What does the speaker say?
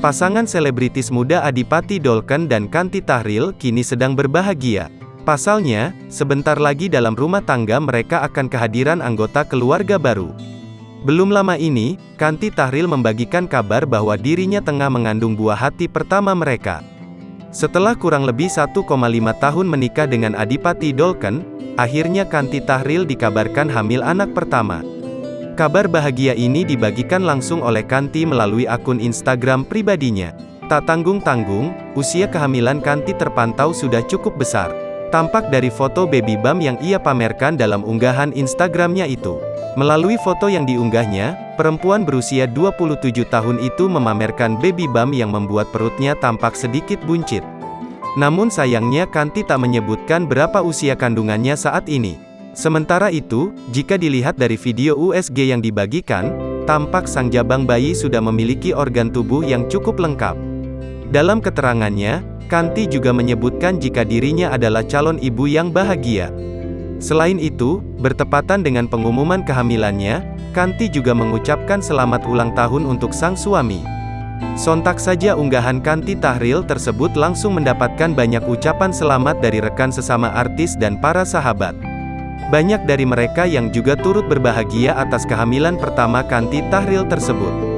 Pasangan selebritis muda Adipati Dolken dan Kanti Tahril kini sedang berbahagia. Pasalnya, sebentar lagi dalam rumah tangga mereka akan kehadiran anggota keluarga baru. Belum lama ini, Kanti Tahril membagikan kabar bahwa dirinya tengah mengandung buah hati pertama mereka. Setelah kurang lebih 1,5 tahun menikah dengan Adipati Dolken, akhirnya Kanti Tahril dikabarkan hamil anak pertama. Kabar bahagia ini dibagikan langsung oleh Kanti melalui akun Instagram pribadinya. Tak tanggung-tanggung, usia kehamilan Kanti terpantau sudah cukup besar. Tampak dari foto baby bump yang ia pamerkan dalam unggahan Instagramnya itu. Melalui foto yang diunggahnya, perempuan berusia 27 tahun itu memamerkan baby bump yang membuat perutnya tampak sedikit buncit. Namun sayangnya Kanti tak menyebutkan berapa usia kandungannya saat ini. Sementara itu, jika dilihat dari video USG yang dibagikan, tampak sang jabang bayi sudah memiliki organ tubuh yang cukup lengkap. Dalam keterangannya, Kanti juga menyebutkan jika dirinya adalah calon ibu yang bahagia. Selain itu, bertepatan dengan pengumuman kehamilannya, Kanti juga mengucapkan selamat ulang tahun untuk sang suami. Sontak saja unggahan Kanti Tahril tersebut langsung mendapatkan banyak ucapan selamat dari rekan sesama artis dan para sahabat. Banyak dari mereka yang juga turut berbahagia atas kehamilan pertama Kanti Tahril tersebut.